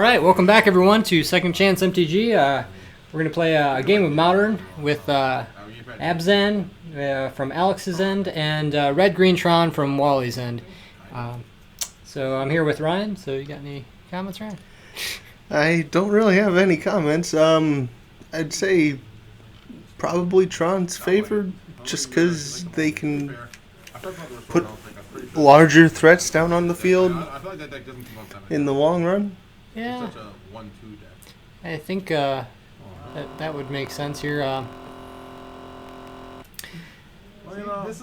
Alright, welcome back everyone to Second Chance MTG. We're going to play a game of Modern with Abzan from Alex's end and Red Green Tron from Wally's end. So I'm here with Ryan, so you got any comments, Ryan? I don't really have any comments. I'd say probably Tron's favored just because they can put larger threats down on the field in the long run. Yeah, I think that would make sense here. I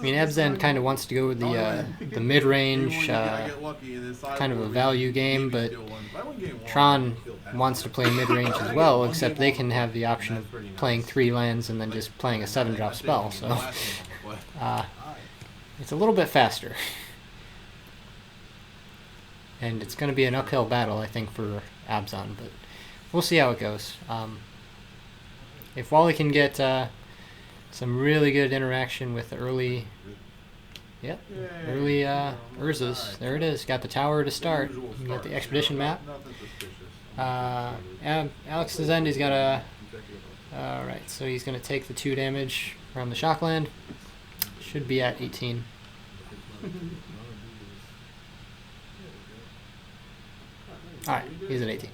mean, Abzan kind of wants to go with the mid-range, kind of a value game, but Tron wants to play mid-range as well, except they can have the option of playing 3 lands and then just playing a 7-drop spell, so it's a little bit faster. And it's going to be an uphill battle, I think, for Abzan, but we'll see how it goes. If Wally can get some really good interaction with the early Urzas, there it is. Got the tower to start. You got the expedition map. Alex's end, he's got a... Alright, so he's going to take the 2 damage from the Shockland. Should be at 18. Alright, he's at 18.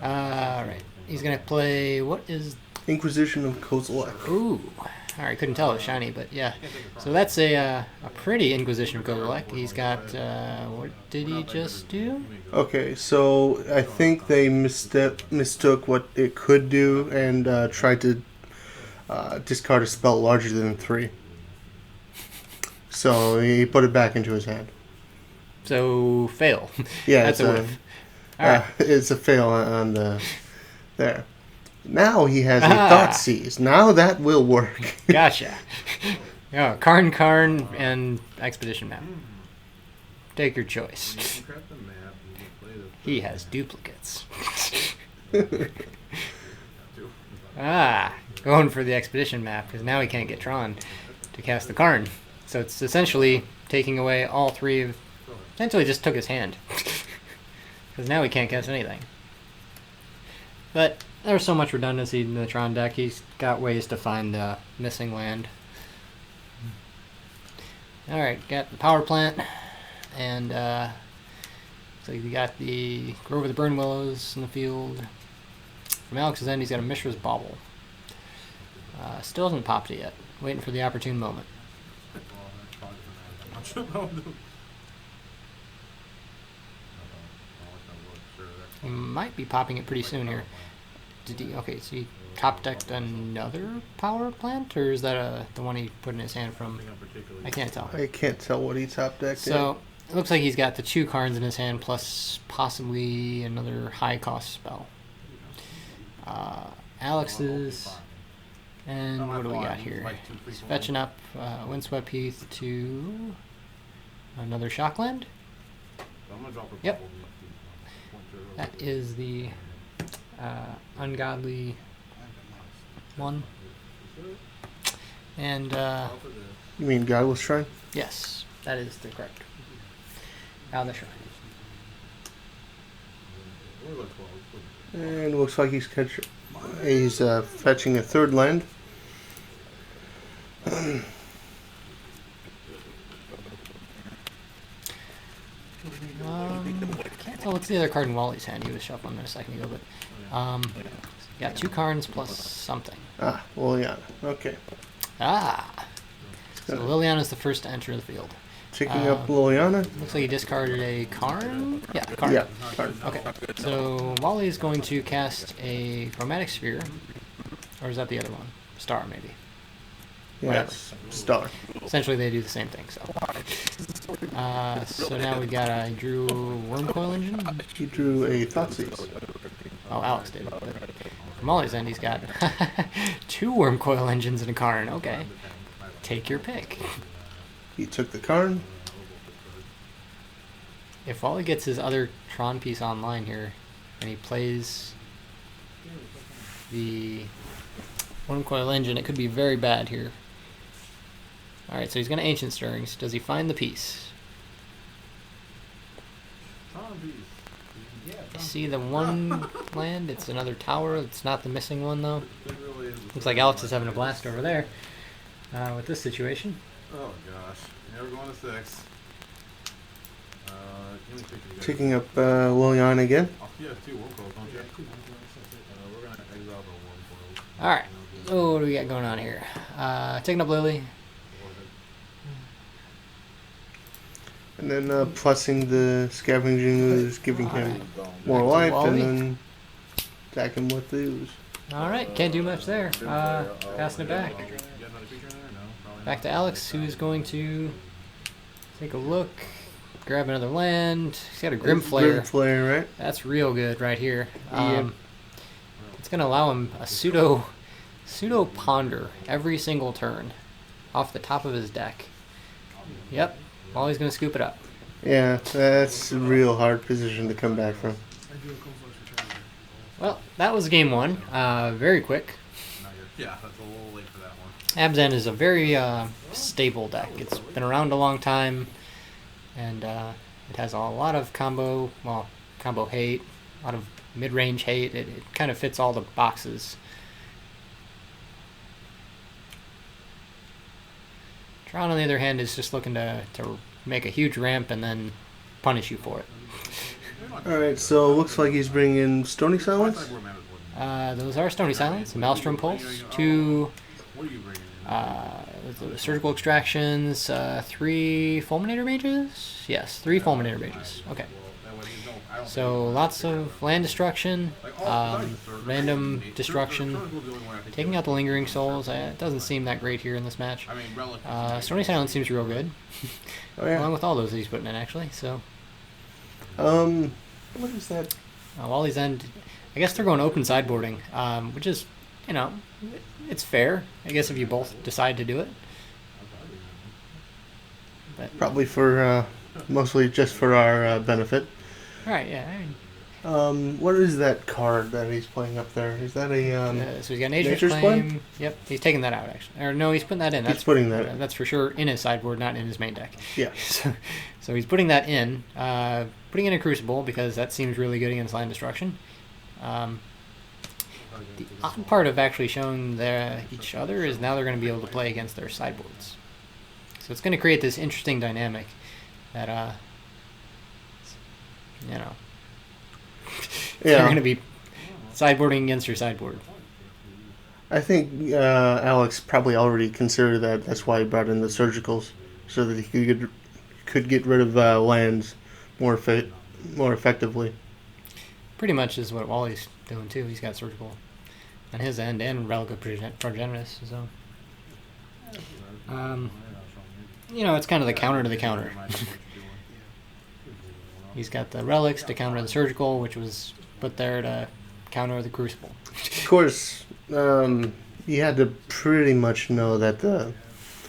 Alright, he's going to play, what is... Inquisition of Kozilek. Ooh, alright, couldn't tell it was shiny, but yeah. So that's a pretty Inquisition of Kozilek. He's got, what did he just do? Okay, so I think they mistook what it could do and tried to discard a spell larger than 3. So he put it back into his hand. So, fail. Yeah, that's a whiff. It's a fail on the... There. Now he has a Thoughtseize. Now that will work. Gotcha. Yeah, Karn, and Expedition Map. Take your choice. He has duplicates. Going for the Expedition Map, because now he can't get Tron to cast the Karn. So it's essentially taking away all 3 of... Essentially just took his hand. Because now he can't cast anything. But there's so much redundancy in the Tron deck, he's got ways to find the missing land. Alright, got the power plant. And so you got the Grove of the Burn Willows in the field. From Alex's end, he's got a Mishra's Bauble. Still hasn't popped it yet. Waiting for the opportune moment. He might be popping it pretty soon here. Did he? Okay, so he top decked another power plant, or is that the one he put in his hand from? I can't tell. I can't tell what he top decked. So it looks like he's got the 2 cards in his hand, plus possibly another high cost spell. Alex's, and what do we got here? He's fetching up Windswept Heath to another Shockland. Yep. That is the ungodly one. And You mean Godless Shrine? yes, that is the correct. Out of the shrine. And it looks like he's fetching a 3rd land. Can't tell what's the other card in Wally's hand. He was shuffling there a second ago, but got 2 cards plus something. Liliana. Okay. So Liliana's the first to enter the field. Picking up Liliana. Looks like he discarded a Karn. Yeah, Karn. Yeah, Karn. Okay, so Wally is going to cast a Chromatic Sphere, or is that the other one? Star, maybe. Yes, Star. Essentially, they do the same thing. So now we got I drew Wormcoil Engine. He drew a Thoughtseize. Oh, Alex did. But from Wally's end, he's got 2 Wormcoil Engines and a Karn. Okay, take your pick. He took the Karn. If Wally gets his other Tron piece online here, and he plays the Wormcoil Engine, it could be very bad here. Alright, so he's going to Ancient Stirrings. Does he find the piece? I see the one land. It's another tower. It's not the missing one, though. Looks like Alex is having a blast over there with this situation. Oh gosh, never going to 6. Picking up Liliana again. You have 2 world calls, don't you? We're gonna exile the 1 All right. Oh, what do we got going on here? Taking up Lily. And then plussing the Scavenging Ooze, giving him more life, and then attack him with the ooze. All right, can't do much there. Passing it back. Back to Alex, who's going to take a look, grab another land. He's got a Grim Flare. Grim Flare, right? That's real good right here. Yep. It's going to allow him a pseudo ponder every single turn off the top of his deck. Yep. Well, he's going to scoop it up. Yeah, that's a real hard position to come back from. Well, that was game 1. Very quick. Yeah, that's a little late for that one. Abzan is a very stable deck. It's been around a long time, and it has a lot of combo hate, a lot of mid-range hate. It kind of fits all the boxes. Tron, on the other hand, is just looking to make a huge ramp and then punish you for it. Alright, so it looks like he's bringing in Stony Silence. Those are Stony Silence, Maelstrom Pulse, 2 surgical extractions, 3 Fulminator Mages? Yes, 3 Fulminator Mages. Okay. So lots of land destruction, random destruction, taking out the Lingering Souls. It doesn't seem that great here in this match. Stony Silence seems real good, along with all those that he's putting in, actually. So, what is that? Wally's End, I guess they're going open sideboarding, which is, it's fair, I guess, if you both decide to do it. But, probably for, mostly just for our benefit. Right, yeah. What is that card that he's playing up there? Is that a so he's got Nature's Claim. Yep, he's taking that out, actually. Or no, he's putting that in. He's putting that in. That's for sure in his sideboard, not in his main deck. Yeah. So he's putting that in. Putting in a Crucible, because that seems really good against land destruction. The odd part of actually showing each other is now they're going to be able to play against their sideboards. So it's going to create this interesting dynamic that, they're going to be sideboarding against your sideboard. I think Alex probably already considered that. That's why he brought in the surgicals, so that he could get rid of lands more effectively. Pretty much is what Wally's doing too. He's got surgical on his end and Relic of Progenitus. So, it's kind of the counter to the counter. He's got the relics to counter the surgical, which was put there to counter the Crucible. Of course, you had to pretty much know that the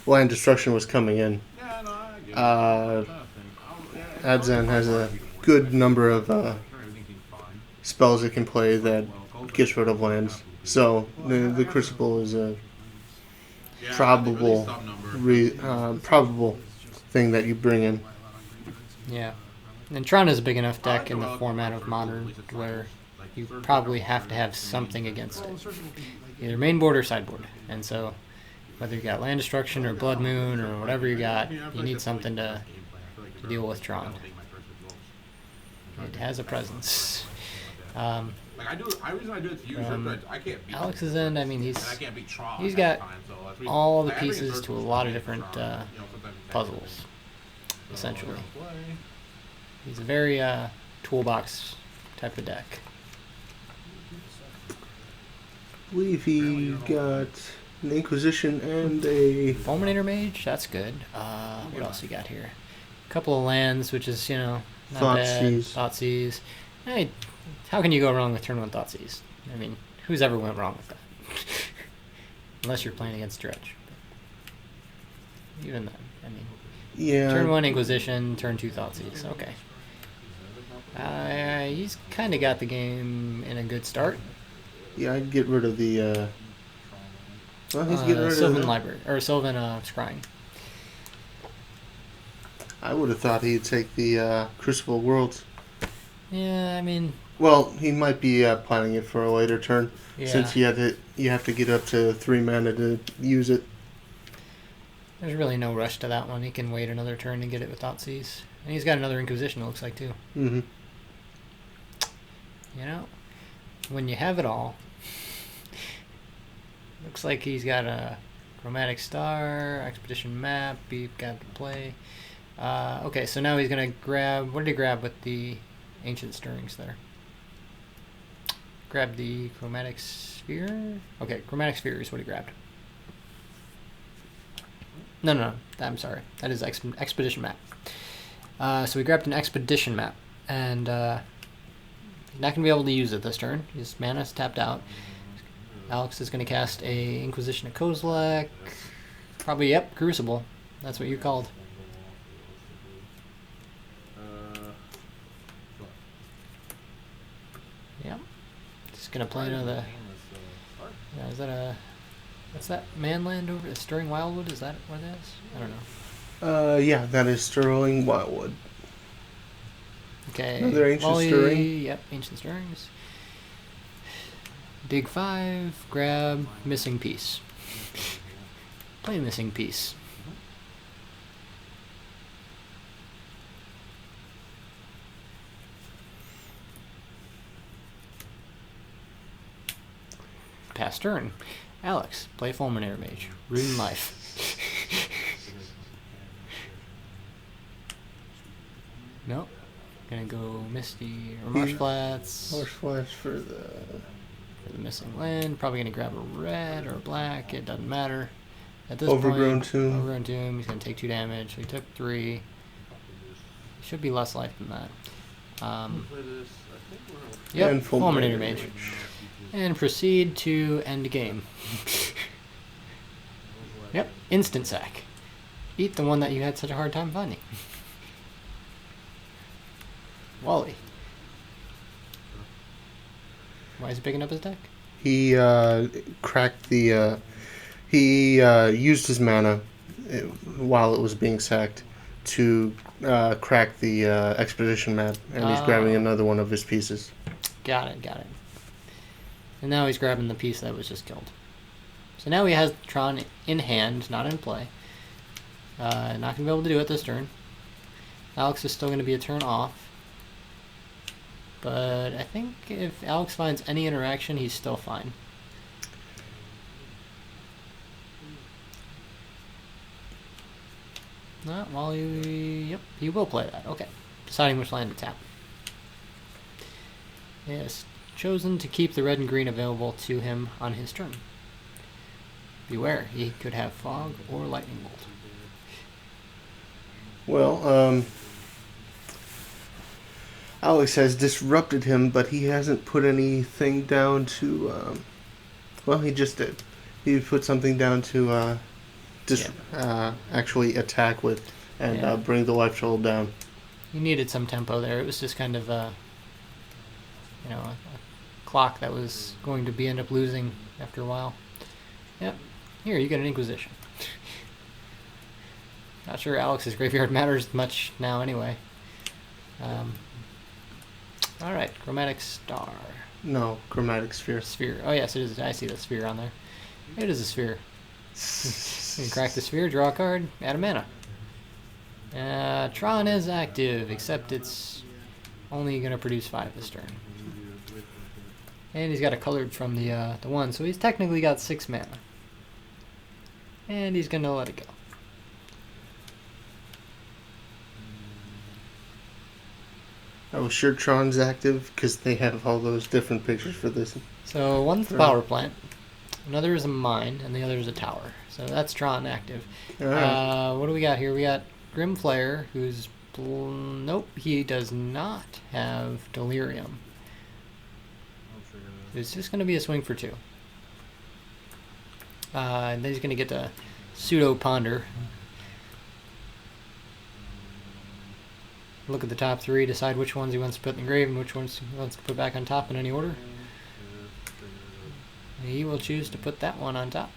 land destruction was coming in. Abzan has a good number of spells it can play that gets rid of lands. So the Crucible is a probable thing that you bring in. Yeah. And Tron is a big enough deck in the format of Modern where you probably have to have something against it. Either main board or sideboard. And so whether you got land destruction or Blood Moon or whatever you got, you need something to deal with Tron. It has a presence. Alex's end, I mean, he's got all the pieces to a lot of different puzzles, essentially. He's a very toolbox type of deck. I believe he got an Inquisition and a Fulminator Mage, that's good. What else you got here? A couple of lands, which is, not bad. Thoughtseize. Hey, how can you go wrong with turn 1 Thoughtseize? I mean, who's ever went wrong with that? Unless you're playing against Dredge. But even then, I mean, yeah. Turn 1 Inquisition, turn 2 Thoughtseize. Okay. He's kind of got the game in a good start. Yeah, I'd get rid of the. Well, he's getting rid Sylvan of Library or Sylvan Scrying. I would have thought he'd take the Crucible Worlds. Yeah, I mean, Well, he might be planning it for a later turn, Yeah. since you have to get up to 3 mana to use it. There's really no rush to that one. He can wait another turn and get it without Thoughtseize. And he's got another Inquisition, it looks like, too. Mm-hmm. You know, when you have it all, looks like he's got a Chromatic Star, Expedition Map, he got to play. Okay, so now he's going to grab... What did he grab with the Ancient Stirrings there? Grab the Chromatic Sphere? Okay, Chromatic Sphere is what he grabbed. No, I'm sorry. That is Expedition Map. So we grabbed an Expedition Map, and he's not going to be able to use it this turn. His mana's tapped out. Alex is going to cast a Inquisition of Kozilek. Probably, yep, Crucible. That's what you called. Yep. Just going to play another... Yeah, is that a... What's that manland over? Stirring Wildwood? Is that what it is? I don't know. Yeah, that is Sterling Wildwood. Okay. Another Ancient Stirring. Yep, Ancient Stirrings. Dig 5, grab Missing Piece. Play Missing Piece. Pass turn. Alex, play Fulminator Mage. Rune Life. Nope. Gonna go Misty or Marsh Flats. Marsh Flats for the Missing land. Probably gonna grab a red or a black. It doesn't matter. At this Overgrown point, Tomb. Overgrown Tomb. He's gonna take 2 damage. So he took 3. Should be less life than that. Yep. And Fulminator Mage. And proceed to end game. Yep. Instant sack. Eat the one that you had such a hard time finding. Wally. Why is he picking up his deck? He cracked the... he used his mana while it was being sacked to crack the Expedition Map, and he's grabbing another one of his pieces. Got it. And now he's grabbing the piece that was just killed. So now he has Tron in hand, not in play. Not going to be able to do it this turn. Alex is still going to be a turn off. But I think if Alex finds any interaction, he's still fine. No, yep, he will play that. Okay. Deciding which land to tap. Yes, chosen to keep the red and green available to him on his turn. Beware, he could have Fog or Lightning Bolt. Well, Alex has disrupted him, but he hasn't put anything down to... well, he just did. He put something down to actually attack with and bring the life total down. He needed some tempo there. It was just kind of a clock that was going to end up losing after a while. Yep. Here, you get an Inquisition. Not sure Alex's graveyard matters much now anyway. Alright, Chromatic Star. No, Chromatic Sphere. Sphere. Oh yes, it is. I see the sphere on there. It is a sphere. You can crack the sphere, draw a card, add a mana. Tron is active, except it's only going to produce 5 this turn. And he's got a colored from the 1, so he's technically got 6 mana. And he's going to let it go. Oh, sure Tron's active, because they have all those different pictures for this. So one's the power plant, another is a mine, and the other is a tower. So that's Tron active. Right. What do we got here? We got Grim Flare, who's... Nope, he does not have Delirium. It's just going to be a swing for 2. And then he's going to get to Pseudo Ponder. Look at the top 3, decide which ones he wants to put in the grave and which ones he wants to put back on top in any order. And he will choose to put that one on top.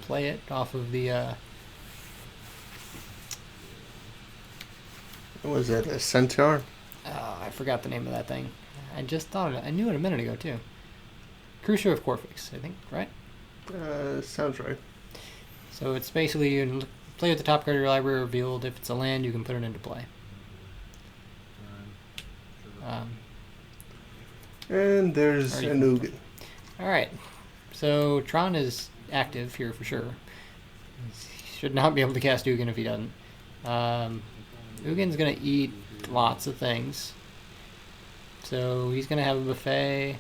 Play it off of the What was that, a centaur? I forgot the name of that thing. I just thought of it. I knew it a minute ago, too. Crucier of Corfix, I think, right? Sounds right. So it's basically you play with the top card of your library revealed. If it's a land, you can put it into play. And there's an Ugin. Alright. So Tron is active here for sure. He should not be able to cast Ugin if he doesn't. Ugin's going to eat lots of things. So he's going to have a buffet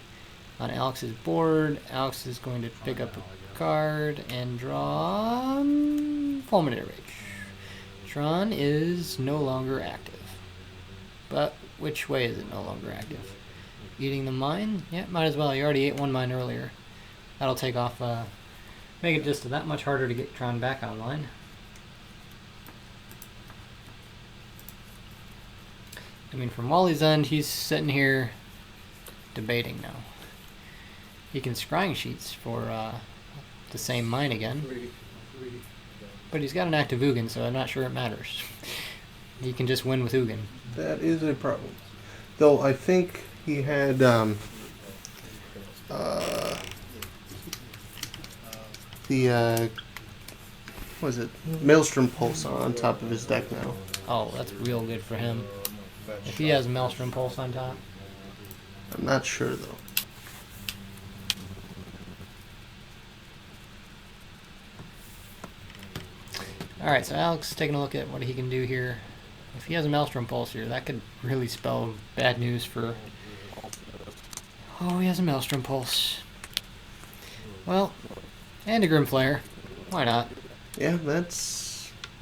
on Alex's board. Alex is going to pick up a card and draw Fulminator Rage. Tron is no longer active. But which way is it no longer active? Eating the mine? Yeah, might as well. You already ate one mine earlier. That'll take off, make it just that much harder to get Tron back online. I mean, from Wally's end, he's sitting here debating now. He can scrying sheets for the same mine again. But he's got an active Ugin, so I'm not sure it matters. He can just win with Ugin. That is a problem. Though I think he had what was it? Maelstrom Pulse on top of his deck now. Oh, that's real good for him. If he has Maelstrom Pulse on top. I'm not sure though. Alright, so Alex is taking a look at what he can do here. If he has a Maelstrom Pulse here, that could really spell bad news for... Oh, he has a Maelstrom Pulse. Well, and a Grimflayer. Why not? Yeah,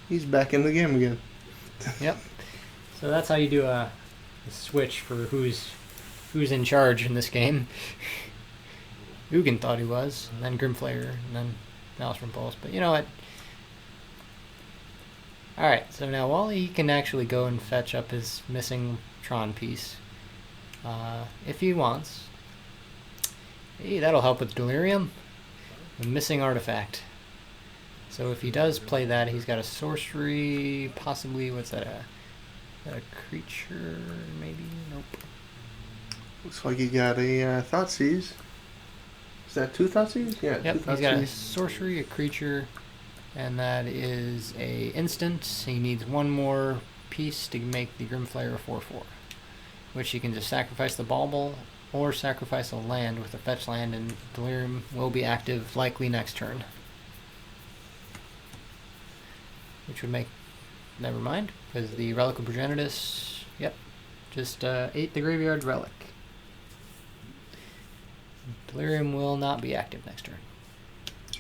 he's back in the game again. Yep. So that's how you do a switch for who's in charge in this game. Ugin thought he was, and then Grimflayer, and then Maelstrom Pulse. But you know what? Alright, so now Wally can actually go and fetch up his missing Tron piece. If he wants. Hey, that'll help with Delirium. The missing artifact. So if he does play that, he's got a sorcery, possibly, what's that, a creature, maybe? Nope. Looks like he got a Thoughtseize. Is that 2 Thoughtseize? Yeah, yep, 2 Thoughtseize. He's got a sorcery, a creature, and that is a instant. He needs one more piece to make the Grimflayer a 4/4, which he can just sacrifice the Bauble or sacrifice a land with a fetch land, and Delirium will be active likely next turn. Which would make... Never mind, because the Relic of Progenitus, yep, just ate the Graveyard Relic. Delirium will not be active next turn.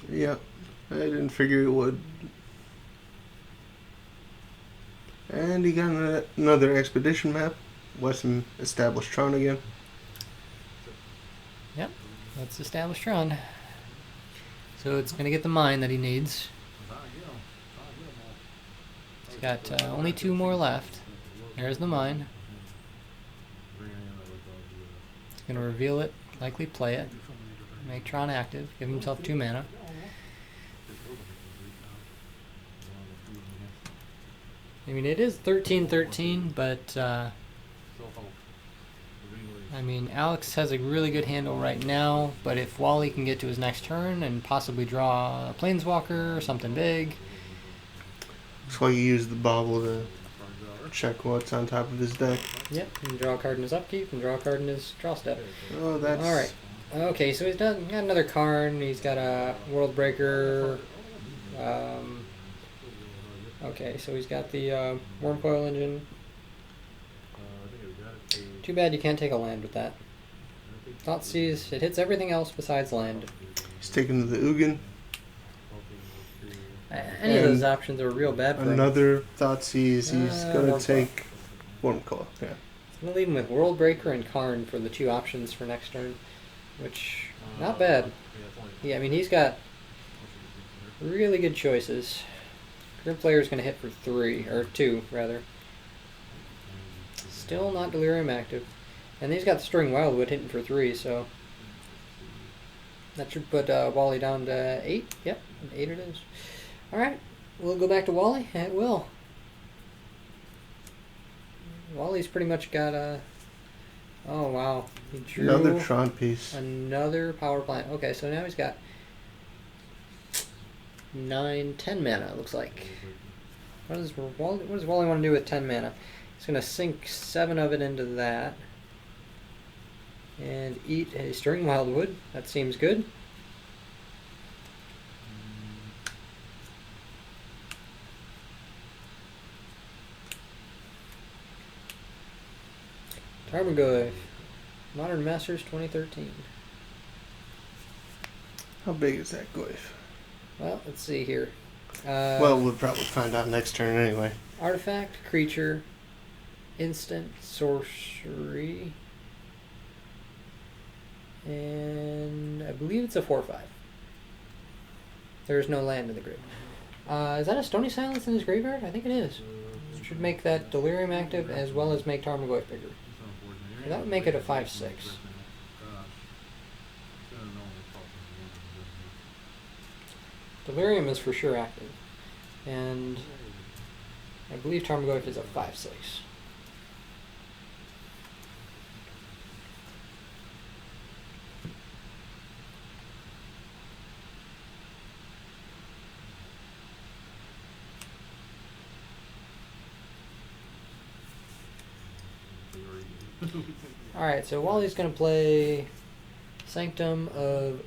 Yep, I didn't figure it would. And he got another expedition map. Weston established Tron again. Yep, let's establish Tron. So it's going to get the mine that he needs. He's got only 2 more left. There's the mine. He's going to reveal it, likely play it, make Tron active, give himself 2 mana. I mean, it is 13-13, but I mean, Alex has a really good handle right now, but if Wally can get to his next turn and possibly draw a Planeswalker or something big... Looks like he used the Bauble to check what's on top of his deck. Yep, he can draw a card in his upkeep and draw a card in his draw step. Oh, that's... Alright. Okay, so got another card. He's got a World Breaker. Okay, so he's got the Wormcoil Engine. Too bad you can't take a land with that. Thoughtseize, it hits everything else besides land. He's taking the Ugin. Any of those options are real bad for him. Another Thoughtseize. He's going to take Wormcoil. Yeah. I'm going to leave him with World Breaker and Karn for the 2 options for next turn, which, not bad. Yeah, I mean, he's got really good choices. Grimflayer's going to hit for 3, or 2, rather. Still not Delirium active. And he's got the Stirring Wildwood hitting for 3, so... That should put Wally down to 8. Yep, 8 it is. Alright, we'll go back to Wally. It will. Wally's pretty much got a. Oh wow, he drew Another Tron piece. another power plant. Okay, so now he's got 9, 10 mana. It looks like. What does Wally want to do with 10 mana? He's gonna sink 7 of it into that, and eat a string wildwood. That seems good. Tarmogoyf, Modern Masters 2013. How big is that glyph? Well, let's see here. Well, we'll probably find out next turn anyway. Artifact, creature, instant, sorcery, and I believe it's a 4/5. There's no land in the grid. Is that a Stony Silence in his graveyard? I think it is. Should make that Delirium active as well as make Tarmogoyf bigger. So that would make it a 5/6. Delirium is for sure active, and I believe Tarmogoyf is a 5/6. Alright, so Wally's going to play Sanctum of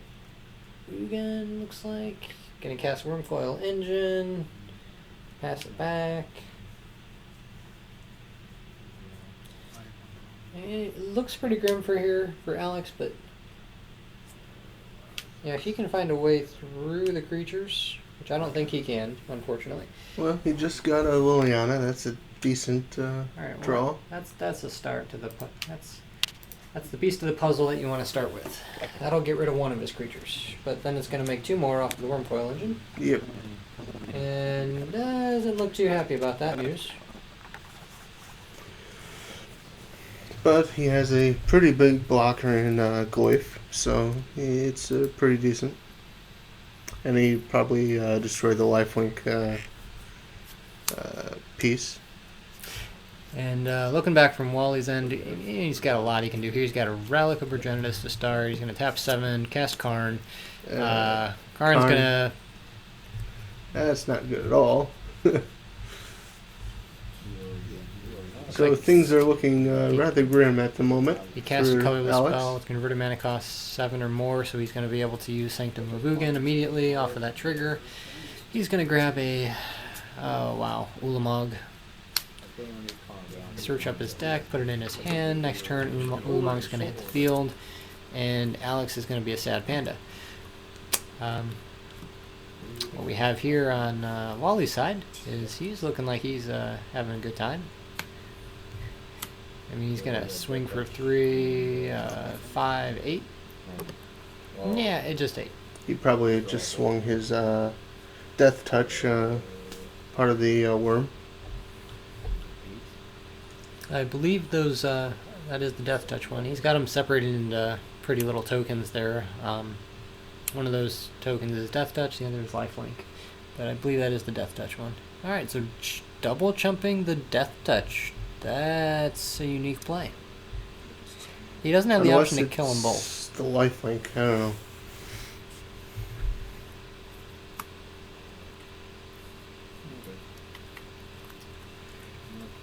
Ugin, looks like. Going to cast Wormcoil Engine, pass it back. It looks pretty grim for here, for Alex, but yeah, if he can find a way through the creatures, which I don't think he can, unfortunately. Well, he just got a Liliana. That's a decent All right, draw. Well, that's a start to the that's the piece of the puzzle that you want to start with. That'll get rid of one of his creatures, but then it's going to make 2 more off of the Wormcoil Engine. Yep. And doesn't look too happy about that news. But he has a pretty big blocker in Glyph, so it's pretty decent. And he probably destroyed the lifelink piece. And looking back from Wally's end, he's got a lot he can do here. He's got a Relic of Progenitus to start. He's going to tap 7, cast Karn. Karn's going to... That's not good at all. So like things are looking rather grim at the moment. He casts a for colorless Alex. spell with converted mana cost 7 or more, so he's going to be able to use Sanctum of Ugin immediately off of that trigger. He's going to grab a... Oh, wow. Ulamog. Search up his deck, put it in his hand. Next turn, Ulamog's going to hit the field, and Alex is going to be a sad panda. What we have here on Wally's side is he's looking like he's having a good time. I mean, he's going to swing for 3, 5, 8. Yeah, it just 8. He probably just swung his Death Touch, part of the worm. I believe those, that is the Death Touch one. He's got them separated into pretty little tokens there. One of those tokens is Death Touch, the other is Lifelink. But I believe that is the Death Touch one. Alright, so double chumping the Death Touch. That's a unique play. He doesn't have the option to kill them both. The lifelink, I don't know.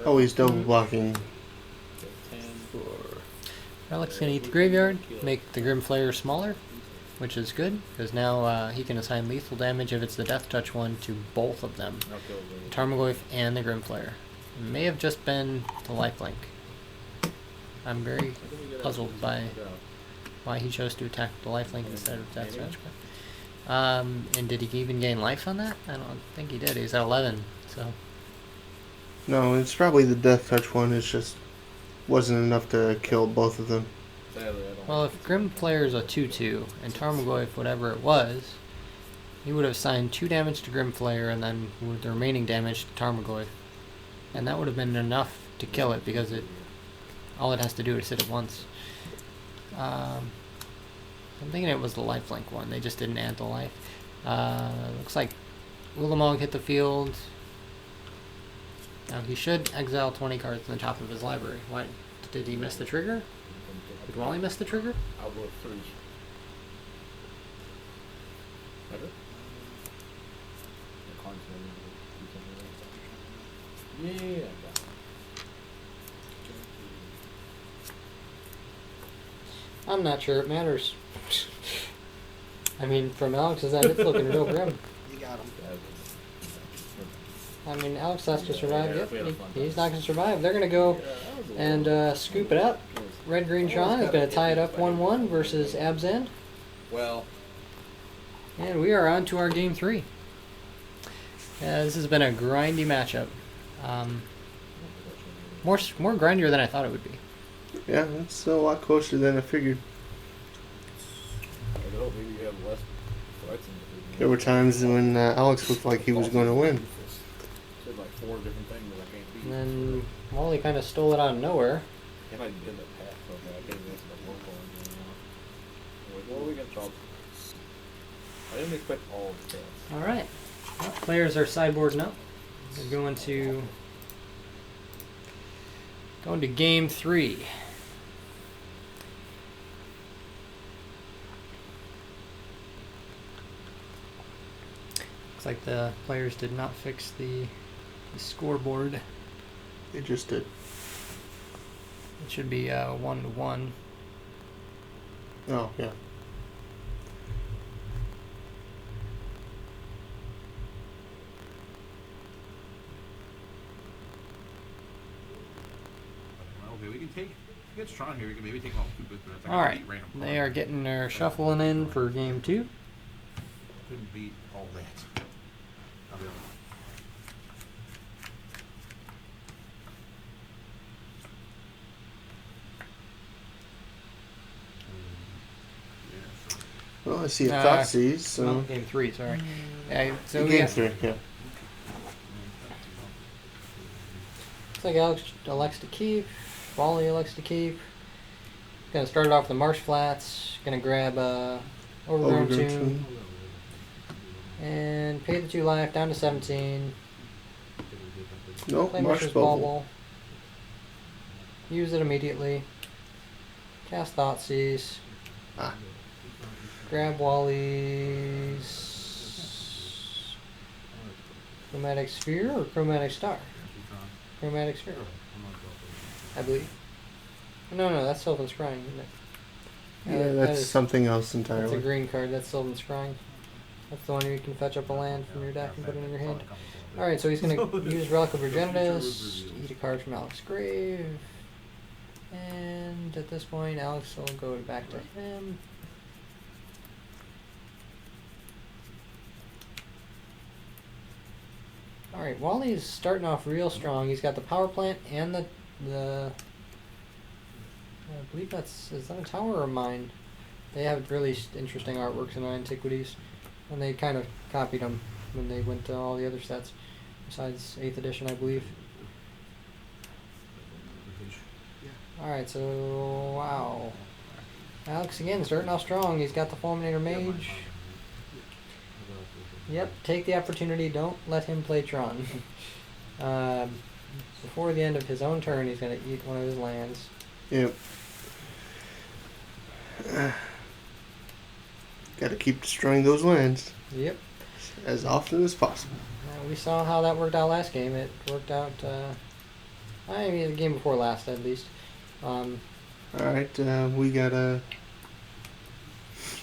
Oh, he's double blocking. Relic's going to eat the graveyard, make the Grim Flayer smaller, which is good, because now he can assign lethal damage if it's the Death Touch one to both of them. Tarmogoyf and the Grim Flayer. It may have just been the lifelink. I'm very puzzled by why he chose to attack the lifelink instead of Death Touch. And did he even gain life on that? I don't think he did. He's at 11, so... No, it's probably the Death Touch one. It just wasn't enough to kill both of them. Well, if Grim Flayer is a 2/2 and Tarmogoyf, whatever it was, he would have assigned 2 damage to Grim Flayer and then with the remaining damage to Tarmogoyf. And that would have been enough to kill it because all it has to do is hit it once. I'm thinking it was the lifelink one. They just didn't add the life. Looks like Ulamog hit the field. Now he should exile 20 cards from the top of his library. Why did he miss the trigger? Did Wally miss the trigger? I'll go through. Better? Yeah. I'm not sure it matters. I mean, from Alex's end, it's looking real grim. You got him. I mean, Alex has to survive. Yep, he's not going to survive. They're going to go and scoop it up. Red-Green Tron is going to tie it up 1-1 versus Abzan. Well. And we are on to our game 3. This has been a grindy matchup. More grindier than I thought it would be. Yeah, it's a lot closer than I figured. I don't know, maybe you have less threats in the There were times when Alex looked like he was going to win. said like 4 different things that I can't beat. And then Wally kind of stole it out of nowhere. And I did that pass, okay, I didn't miss the local one. What are we going to talk? I didn't expect all the stats. All right. Well, players are sideboarding up. We're going to game 3. Looks like the players did not fix the scoreboard. They just did. It should be 1-1. Oh, yeah. Okay, we can take against Tron here. We can maybe take off 2 good threats. All right. They are getting their shuffling in for game 2. Couldn't beat all that. I'll be honest. Well, I see a Thoughtseize, so... Well, game 3, sorry. So game yeah. 3, yeah. Looks like Alex elects to keep. Wally elects to keep. Gonna start it off with the Marsh Flats. Gonna grab Overgrown Tomb. And pay the 2 life down to 17. No, Play Marsh Marsh's Bubble. Use it immediately. Cast Thoughtseize. Ah. Grab Wally's Chromatic Sphere or Chromatic Star? Chromatic Sphere, I believe. No, that's Sylvan Scrying, isn't it? Yeah, that's something else entirely. That's a green card. That's Sylvan Scrying. That's the one where you can fetch up a land from your deck and put it in your hand. Alright, so he's going to use Relic of Progenitus, eat a card from Alex's grave. And at this point, Alex will go back to him. Alright, Wally's starting off real strong. He's got the power plant and the I believe is that a tower or a mine? They have really interesting artworks in Antiquities, and they kind of copied them when they went to all the other sets, besides 8th edition, I believe. Alright, so, wow. Alex again starting off strong. He's got the Fulminator Mage. Yep, take the opportunity. Don't let him play Tron. Before the end of his own turn, he's going to eat one of his lands. Yep. Got to keep destroying those lands. Yep. As often as possible. We saw how that worked out last game. It worked out, I mean, the game before last, at least. Alright, we got a...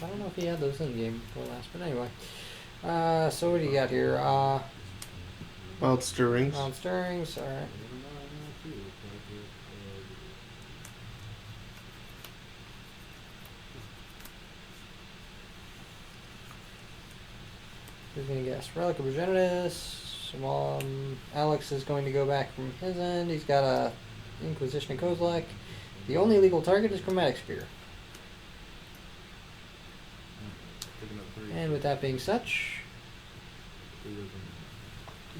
I don't know if he had those in the game before last, but anyway. So what do you got here? Wild Stirrings. Wild Stirrings, alright. Who's going to guess? Relic of Progenitus. Alex is going to go back from his end. He's got a Inquisition of Kozilek. The only legal target is Chromatic Sphere. And with that being such,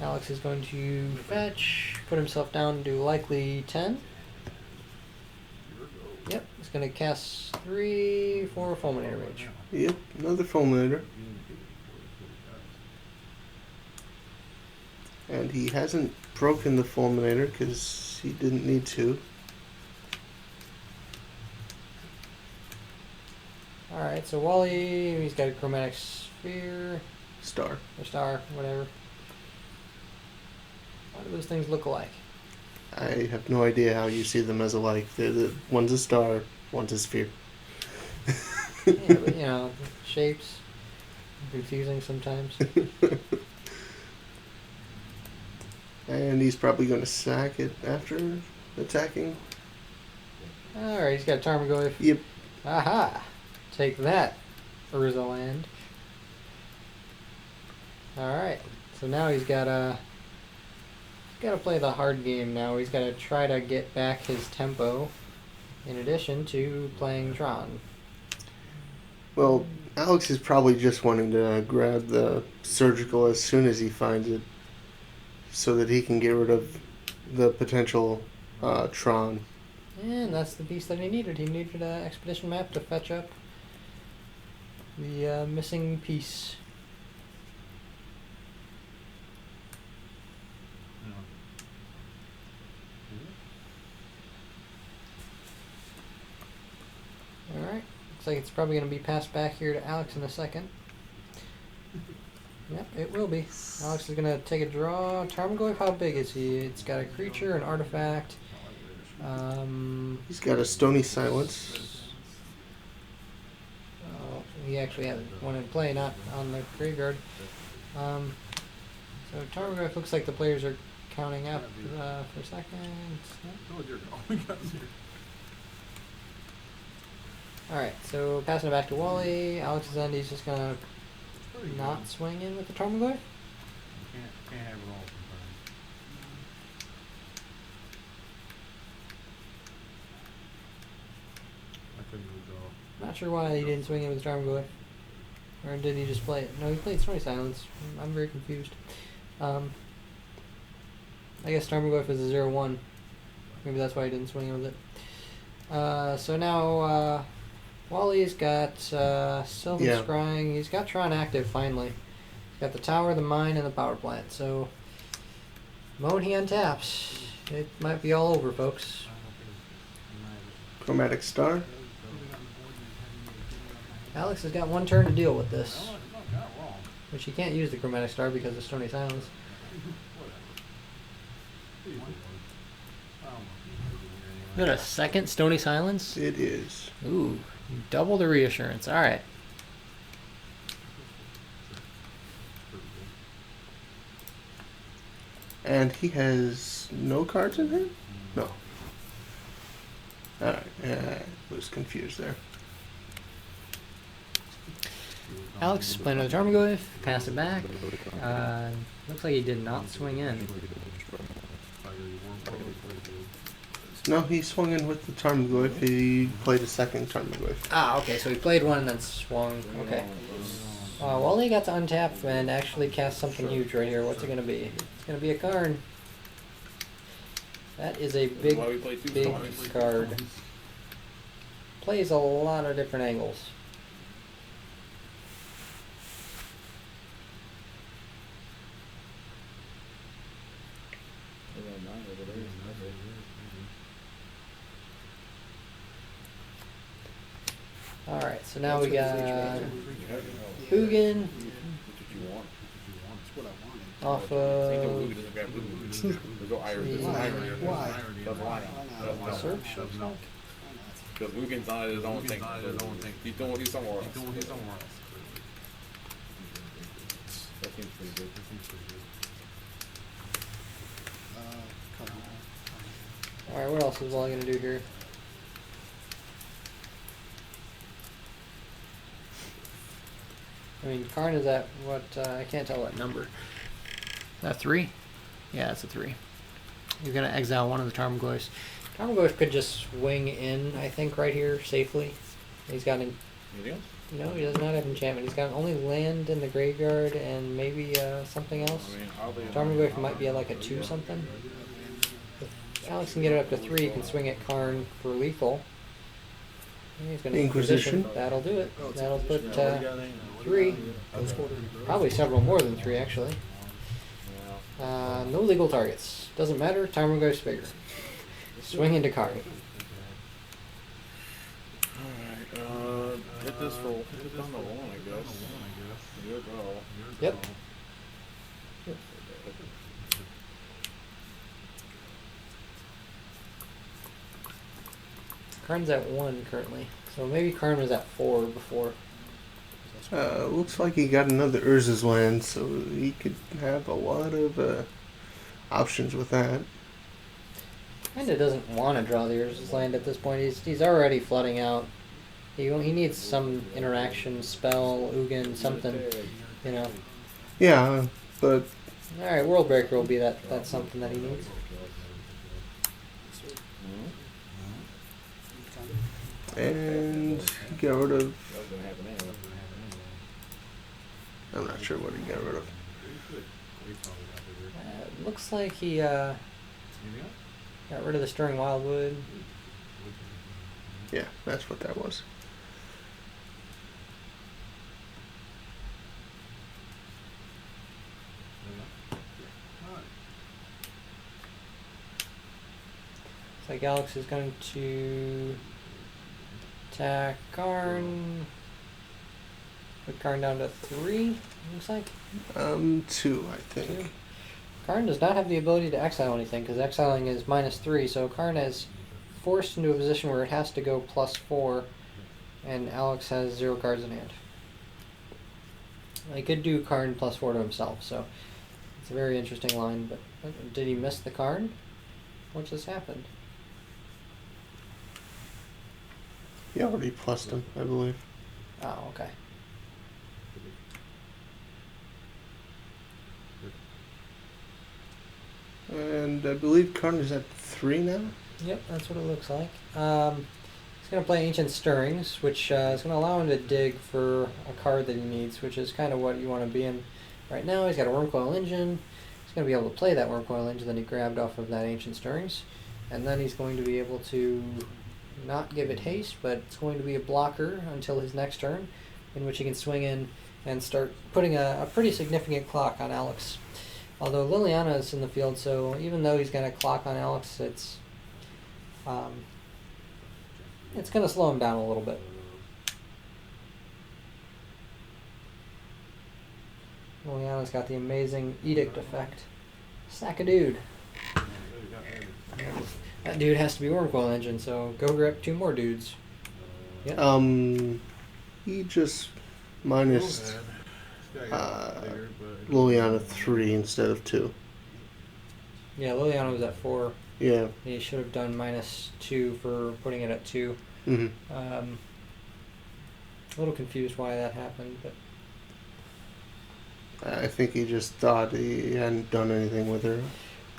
Alex is going to fetch, put himself down to likely 10. Yep, he's going to cast 3 for Fulminator Mage. Yep, another Fulminator. And he hasn't broken the Fulminator because he didn't need to. Alright, so Wally, he's got a chromatic sphere. Star. Or star, whatever. What do those things look like? I have no idea how you see them as alike. One's a star, one's a sphere. Yeah, but you know, shapes. Confusing sometimes. And he's probably going to sack it after attacking. Alright, he's got a Tarmogoyf. Yep. Aha! Take that, Urza land. Alright, so now he's gotta play the hard game now. He's gotta try to get back his tempo in addition to playing Tron. Well, Alex is probably just wanting to grab the surgical as soon as he finds it so that he can get rid of the potential Tron. And that's the piece that he needed. He needed an expedition map to fetch up the missing piece. Alright, looks like it's probably going to be passed back here to Alex in a second. Yep, it will be. Alex is going to take a draw. Tarmogoyf, how big is he? It's got a creature, an artifact. He's got a Stony Silence. Oh, he actually has one in play, not on the graveyard. So Tarmogoyf looks like the players are counting up for a second. Alright, so passing it back to Wally. Alex's end, he's just going to not swing in with the Tarmogoyf. Can't have it all sometimes. Not sure why he didn't swing in with the Tarmogoyf. Or did he just play it? No, he played Stony Silence. I'm very confused. I guess Tarmogoyf is a 0-1. Maybe that's why he didn't swing in with it. So now Wally's got Sylvan Yeah. Scrying. He's got Tron active finally. He's got the tower, the mine, and the power plant. So, moment he untaps. It might be all over, folks. Chromatic Star. Alex has got one turn to deal with this. Which he can't use the Chromatic Star because of Stony Silence. Got a second Stony Silence? It is. Ooh, double the reassurance. Alright. And he has no cards in hand? No. Alright, I was confused there. Alex is playing with the Tarmogoyf, pass it back. Looks like he did not swing in. No, he swung in with the Tarmogoyf. He played a second Tarmogoyf. Ah, okay, so he played one and then swung. Okay. Wally got to untap and actually cast something huge right here. What's it going to be? It's going to be a Karn. That is a big, big card. Plays a lot of different angles. Alright, so now we got Hugin off of Why? Search. Because Mugen's on his own thing. He's somewhere else. That seems pretty good. Alright, what else is Wally going to do here? I mean, Karn is at what, I can't tell what number. Is that 3? Yeah, it's a 3. You're going to exile one of the Tarmogoyfs. Tarmogoyf could just swing in, I think, right here, safely. He's got an... Anything else? No, he does not have enchantment. He's got only land in the graveyard and maybe something else. Tarmogoyf might be at like a 2 something. If Alex can get it up to 3, he can swing at Karn for lethal. And he's going to Inquisition. That'll do it. That'll put 3. Probably several more than 3, actually. No legal targets. Doesn't matter. Timer goes bigger. Swing into Karn. Alright, hit this roll. Hit it down to 1, I guess. Good roll. Yep. Karn's at 1 currently. So maybe Karn was at 4 before. Looks like he got another Urza's land, so he could have a lot of options with that. Kinda doesn't want to draw the Urza's land at this point. He's already flooding out. He needs some interaction, spell, Ugin, something, you know. Yeah, but Alright, World Breaker will be that's something that he needs. and he got rid of. That was gonna happen anyway. I'm not sure what he got rid of. Looks like he got rid of the Stirring Wildwood. Yeah, that's what that was. Looks like Alex is going to attack Karn. Put Karn down to 3, looks like. 2, I think. 2. Karn does not have the ability to exile anything, because exiling is -3, so Karn is forced into a position where it has to go +4, and Alex has 0 cards in hand. He could do Karn +4 to himself, so it's a very interesting line, but did he miss the Karn? What just happened? He already plussed him, I believe. Oh, okay. And I believe Karn is at 3 now? Yep, that's what it looks like. He's going to play Ancient Stirrings, which is going to allow him to dig for a card that he needs, which is kind of what you want to be in right now. He's got a Wormcoil Engine. He's going to be able to play that Wormcoil Engine that he grabbed off of that Ancient Stirrings. And then he's going to be able to not give it haste, but it's going to be a blocker until his next turn, in which he can swing in and start putting a pretty significant clock on Alex. Although Liliana is in the field, so even though he's got a clock on Alex, it's going to slow him down a little bit. Liliana's got the amazing Edict effect. Sack a dude. That dude has to be Wormcoil Engine, so go grab 2 more dudes. Yep. He just minus Liliana 3 instead of 2. Yeah, Liliana was at 4. Yeah. He should have done -2 for putting it at 2. Mm-hmm. A little confused why that happened, but I think he just thought he hadn't done anything with her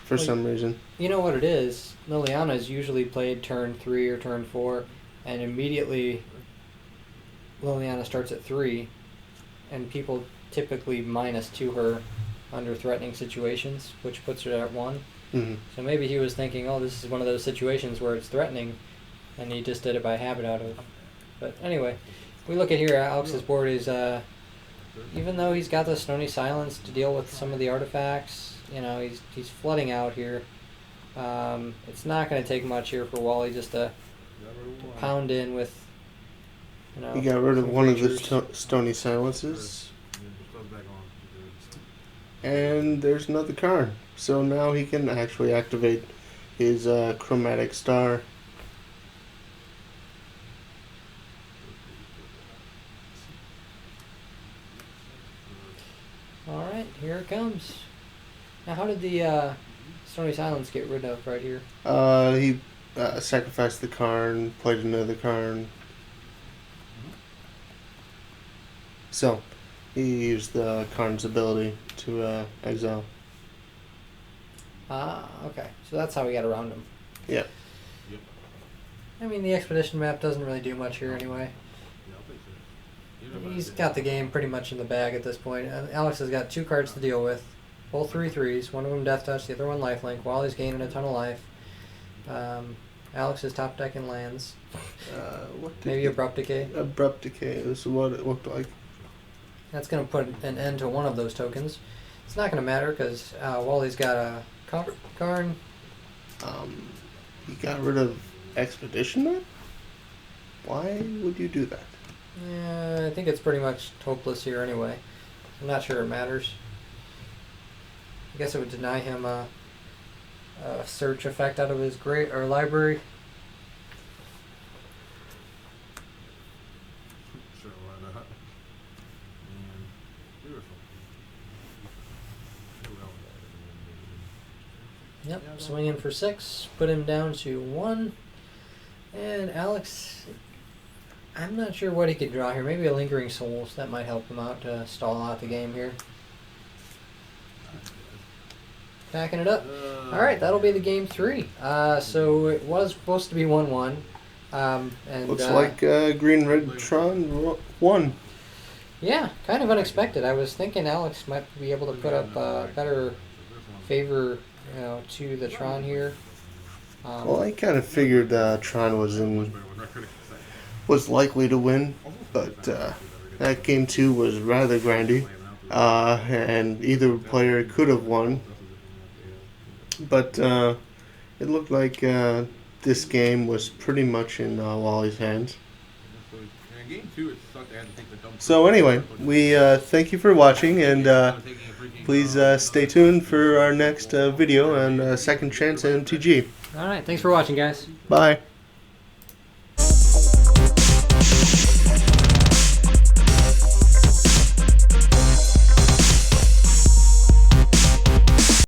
for some reason. you know what it is? Liliana is usually played turn 3 or turn 4, and immediately Liliana starts at 3, and people typically -2 her under threatening situations, which puts her at 1. Mm-hmm. So maybe he was thinking, oh, this is one of those situations where it's threatening, and he just did it by habit out of. But anyway, we look at here, Alex's board is, even though he's got the Stony Silence to deal with some of the artifacts, you know, he's flooding out here. It's not going to take much here for Wally just to pound in with, you know. He got rid of some one of the creatures. Stony Silences. And there's another Karn. So now he can actually activate his Chromatic Star. Alright, here it comes. Now, how did the Stony Silence get rid of right here? He sacrificed the Karn, played another Karn. So, he used the Karn's ability to exile. Ah, okay. So that's how we got around him. Yeah. I mean, the Expedition map doesn't really do much here anyway. He's got the game pretty much in the bag at this point. Alex has got 2 cards to deal with. Both 3/3s. One of them Death Touch, the other one Lifelink. Wally's gaining a ton of life. Alex is top decking lands. What did Maybe he- Abrupt Decay. Abrupt Decay is what it looked like. That's going to put an end to one of those tokens. It's not going to matter because Wally's got a Karn. You got rid of Expedition Map? Why would you do that? Yeah, I think it's pretty much hopeless here anyway. I'm not sure it matters. I guess it would deny him a search effect out of his library. Sure, why not? And beautiful. Yep, swing in for 6, put him down to 1. And Alex, I'm not sure what he could draw here. Maybe a Lingering Souls. That might help him out to stall out the game here. Packing it up. Alright, that'll be the game 3. So it was supposed to be 1-1. And Looks like Green Red Tron won. Yeah, kind of unexpected. I was thinking Alex might be able to put up better favor, to the Tron here. Well, I kind of figured Tron was likely to win, but that game 2 was rather grindy, and either player could have won. But it looked like this game was pretty much in Wally's hands. So anyway, we thank you for watching, and please stay tuned for our next video on Second Chance MTG. Alright, thanks for watching, guys. Bye.